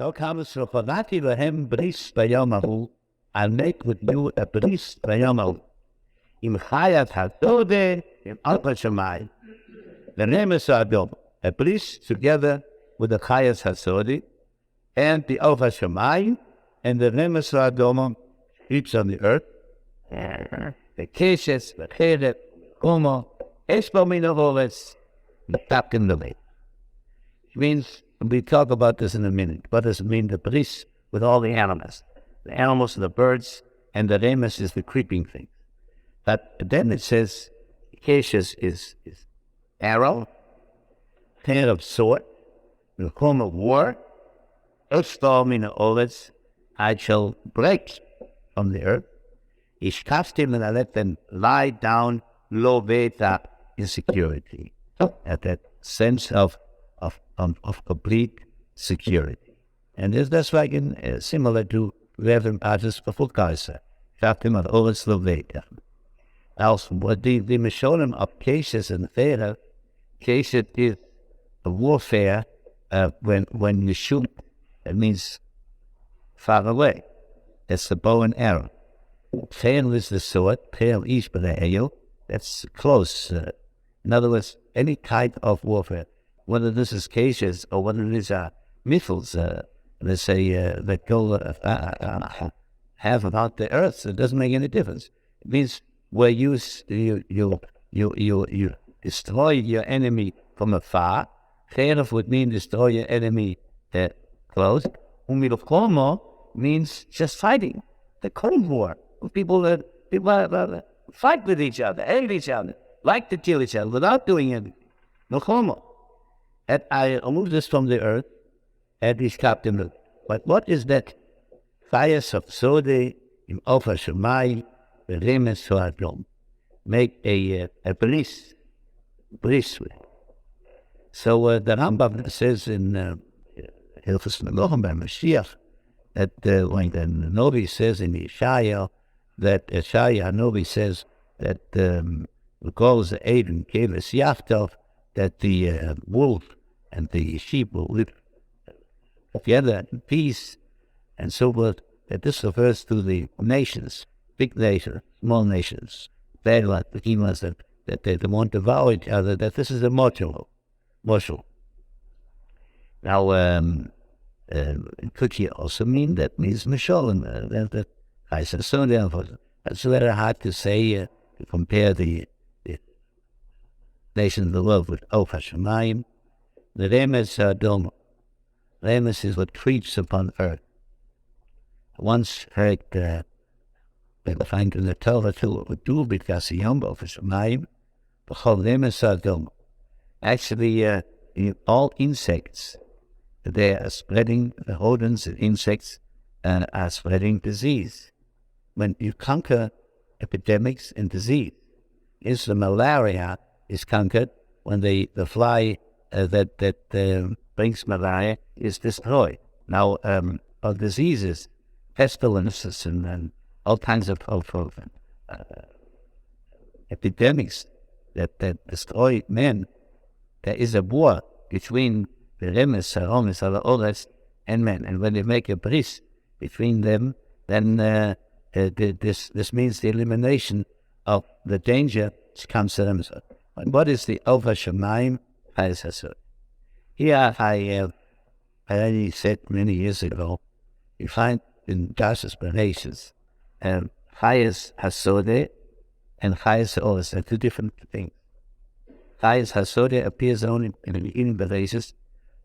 So comes to Chavati Lahem Bris Bayamahu. I'll make with you a Bris Bayamahu. Im Chayat Hasode, im Alpa Shemai. The name is Adom. A Bris together with the Chayat Hasode and the Alpa Shemai, and the name is Adom creeps on the earth. The Keshes, the Cheder, Como, Espomino Holes, the Tapkin the Lake. It means, we talk about this in a minute. What does it mean, the bris with all the animals? The animals and the birds, and the remes is the creeping thing. But then it says, Keshes is arrow, pair of sword, the home of war, Espomino Holes, I shall break from the earth. Ishkaftim, and I let them lie down, lo veta, in security. At that sense of complete security. And that's like similar to Reverend Patter's Befugkaiser. Shaftim at Oris lo veta. Also, what the Mishonim of Keshes and Thera, Keshes is a warfare when you shoot, it means far away. That's the bow and arrow. Peil is the sword, peil ish b'le'eyo, that's close. In other words, any type of warfare, whether this is cases or whether it is missiles, let's say, that go have about the earth, it doesn't make any difference. It means where you destroy your enemy from afar. Cheref would mean destroy your enemy close. Umilokhomo means just fighting. The Cold War. People fight with each other, hate each other, like to kill each other without doing anything. No homo. And I removed this from the earth, and he's captain. But what is that? Fires of Sode, in Ofa Shemai, the Remes Soadom. Make a bris with. So the Rambam says in Hilchos Melachim by Mashiach, that when the Novi says in Yeshaya, that Yeshaya Novi says that the goals of Aiden gave us Yaftov, that the wolf and the sheep will live together in peace, and so forth, that this refers to the nations, big nations, small nations, bad ones, the key ones that they won't devour each other, that this is a moshul. Now, could he also mean that means Misholim? That I said so. Therefore, it's very hard to say to compare the nations of the world with Ofa Shemayim. The Remes Dom. Remes is what creeps upon earth. I once heard they find in the Torah too what do because Yom Ofa Shemayim, the whole Remes Dom. Actually, all insects. They are spreading, the rodents and insects are spreading disease. When you conquer epidemics and disease, is the malaria is conquered when the fly that brings malaria is destroyed. Now, diseases, pestilences, and all kinds of epidemics that destroy men, there is a war between the Remes, Saromis, Ores, and men. And when they make a bris between them, then this means the elimination of the danger which comes to them. And what is the Ofa Shemaim? Here I already said many years ago, you find in Josh's Bereshis, Chayas Hasode and Chayas Ores are two different things. Chayas Hasode appears only in the beginning Bereshis,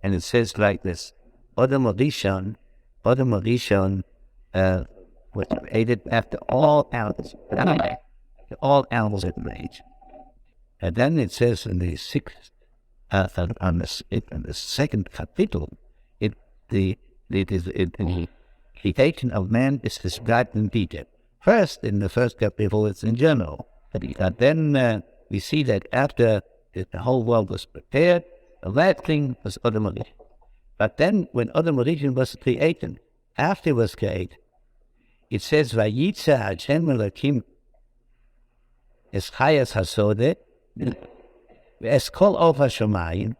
and it says like this: Adam Rishon was created after all animals in age. And then it says in the sixth, in the second capital, the creation of man is described in detail. First, in the first capital, it's in general. But then we see that after the whole world was prepared, the last thing was Adam Rishon. But then, when Adam Rishon was created, after it was created, it says, Vayitza Hashem Elokim es Chayas Hasode es Kol Ofa Shomayim,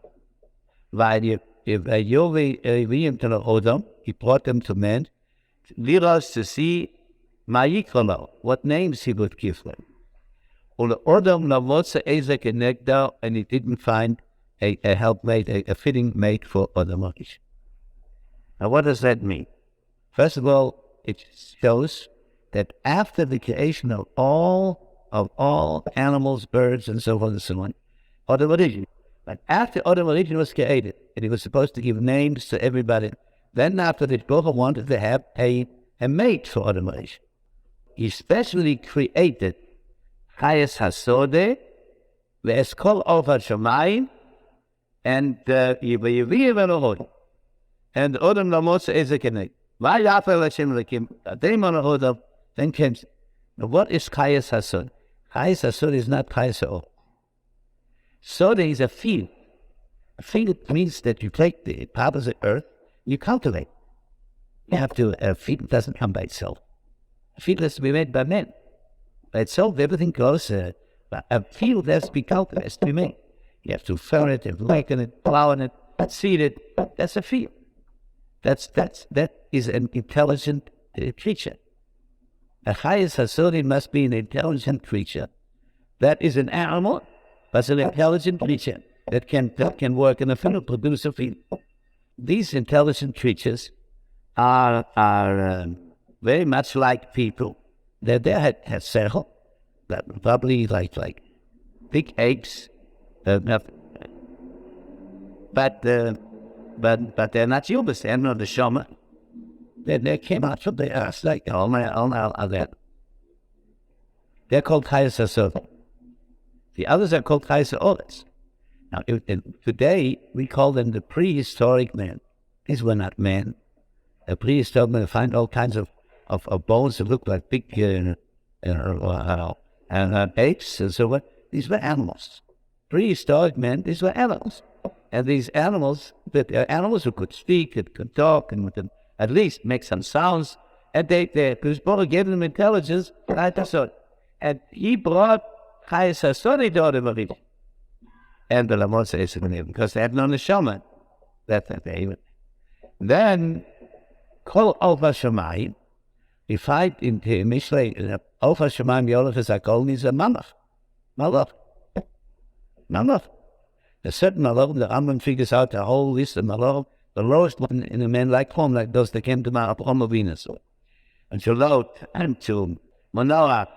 weil Nevi'im to the Odom, he brought them to men, Liras to see Ma'yikrolo, what names he would give them. And he didn't find a helpmate, a fitting mate for Odom. Now, what does that mean? First of all, it shows that after the creation of all animals, birds, and so forth and so on, Odom origin. But after Odom origin was created, and he was supposed to give names to everybody, then after that, Bocha wanted to have a mate for Odom origin. He specially created Chayes Hasode, Ve'eskol Over Shamayim, and Yevi'im Elohim, and Odom Lamotza Ezekenek. Va'yafel Hashem Lekim, Ademon Odom, then came. Now, what is Chayes Hasod? Chayes Hasod is not Chayes Ha'or. Sode is a field. A field means that you take the part of the earth, you cultivate. You have to, a field doesn't come by itself. A field has to be made by men. By itself, everything goes, a field has to be cultivated, has to be made. You have to ferret it, and waken it, plow it, seed it. That's a field. That is an intelligent creature. A Chayes Hasodi must be an intelligent creature. That is an animal, but it's an intelligent creature that can work in a field, produce a field. These intelligent creatures are very much like people. They have sechel, probably like big apes, but they're not human. They're not the shaman. They came out from the earth like all that. They're called Chayes Hasod. The others are called Chayes Ha'oretz. Now, today we call them the prehistoric men. These were not men. The prehistoric men find all kinds of bones that look like big apes and so on. These were animals. Prehistoric men, these were animals. And these animals, animals who could speak, and could talk, and could at least make some sounds. And because Baruch gave them intelligence, and he brought Chayes Hasodi to Odom. And the Lamotza is because they had no neshama. That's what they even. Then, Kol Over Shamayim, we find in the Mishlei, Over Shamayim Yolach is Akol is a Malach. Malach. A certain Malach, the Rambam figures out the whole list of Malach, the lowest one in a man like home, like those that came to Mount Venus. And to Lot and to Manoah,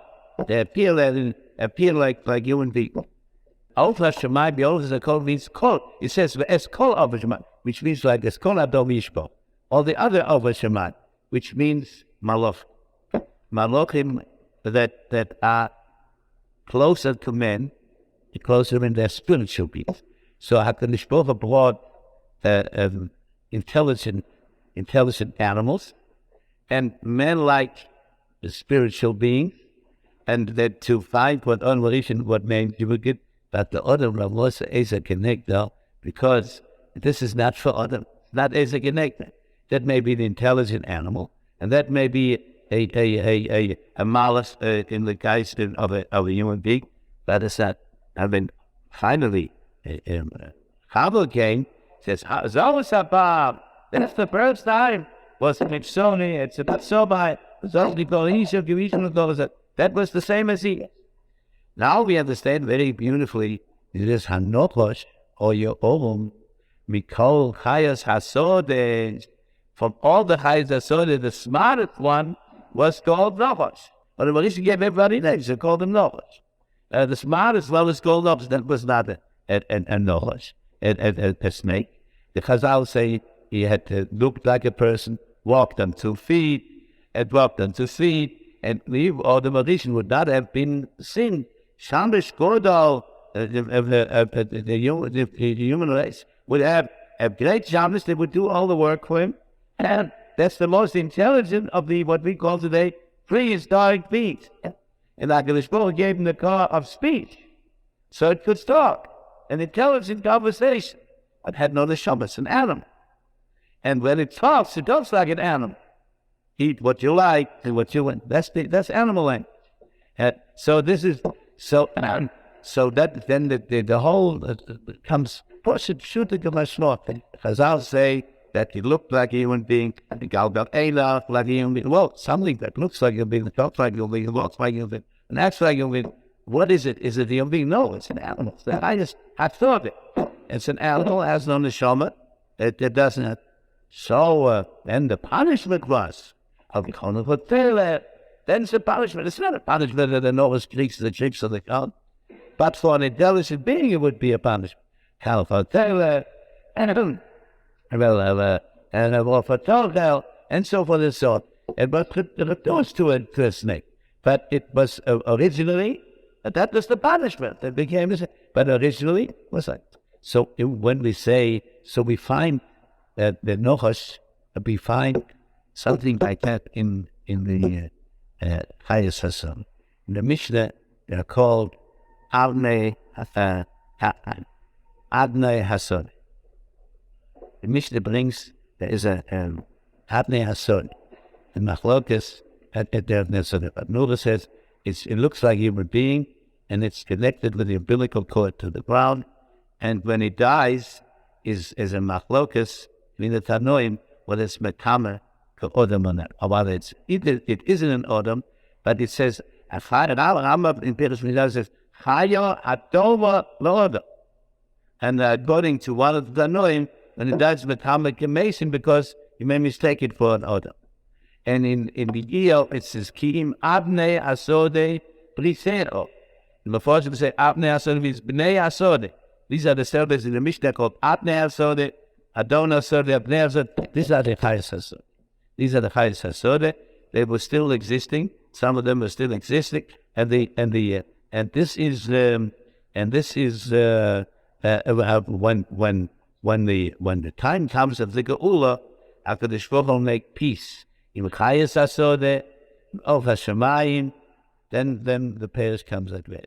they appear like human people. Over Shamayim Yolach is Akol means Kol. It says Es Kol Over Shamayim, which means like Es Kol Adom Yishbo. Or the other Over Shamayim, which means Malach. Malachim that are closer to men, closer in their spiritual beings. So HaKadosh Baruch Hu brought intelligent animals, and men like the spiritual beings, and that to find what made you would get, but the other was a connector, because this is not for other, not as a connector. That may be the intelligent animal, and that may be a malus in the case of a human being. That is not. I mean, finally, Chabal came, says, Zalus Habab, that's the first time, was it Mipsoni, it's about so by, that was the same as he. Now we understand very beautifully, it is Hanochosh, or your Orum, Mikol Chayes Hasodeh. From all the Chayes Hasodeh, the smartest one was called Nochosh. But the Marisha gave everybody names, they called him Nochosh. The smartest one was called Nochosh, that was not a Nochosh, a snake. The Chazal say he had looked like a person, walked on 2 feet, and walked on 2 feet, and or the Marisha would not have been seen. Shamish Godal, the human race, would have a great Shamish that would do all the work for him. And that's the most intelligent of the, what we call today, prehistoric beings. And HaKadosh Baruch Hu gave him the car of speech, so it could talk, an intelligent conversation. It had no neshama, it's an animal. And when it talks like an animal. Eat what you like and what you want. That's animal language. So this is so that then the whole comes person should the Gemashmot. Chazal say that he looked like a human being, and the Galgal Eila like a human being. Well, something that looks like a human being, talks like a human being, walks like a human being, and acts like a human being. What is it? Is it a human being? No, it's an animal. I thought it. It's an animal, has no neshama. It doesn't have. So then the punishment was of K'hal. Then it's a punishment. It's not a punishment that the Noah's creeks the chips of the count. But for an intelligent being, it would be a punishment. K'hal Adath and and so forth and so on. And but those two are listening. But it was originally, that was the punishment that became, but originally it was like. So when we say, so we find that the Nochash, we find something like that in the Chayes Hassan. In the Mishnah, they are called Adnei Hassan. The Mishnah brings, there is a Adnei Hassan. The Machlokes, but notice says, it looks like a human being, and it's connected with the umbilical cord to the ground, and when it dies, is a Machlokes, in the Tanoim, whether it's Mekama, Odom or not, or whether it isn't an Odom, but it says, in Pirush Midah says, Chaya Adova Lo. And according to one of the Tanoim, when it dies Mekama Kemesim, because you may mistake it for an Odom. And in the Yiyah, it says, Ki'im Abnei Asode Brisero. In the first, we say, Abnei Asode means Bnei Asode. These are the servants in the Mishnah called Abnei Asode, Adon Asode, Abnei Asode. These are the Chayes Hasod. These are the Chayes Hasod. They were still existing. Some of them are still existing. And this is when the time comes of the Geula, after the Shvach will make peace. In Chayes Hasod, of Hashemayim, then the pairs comes that way.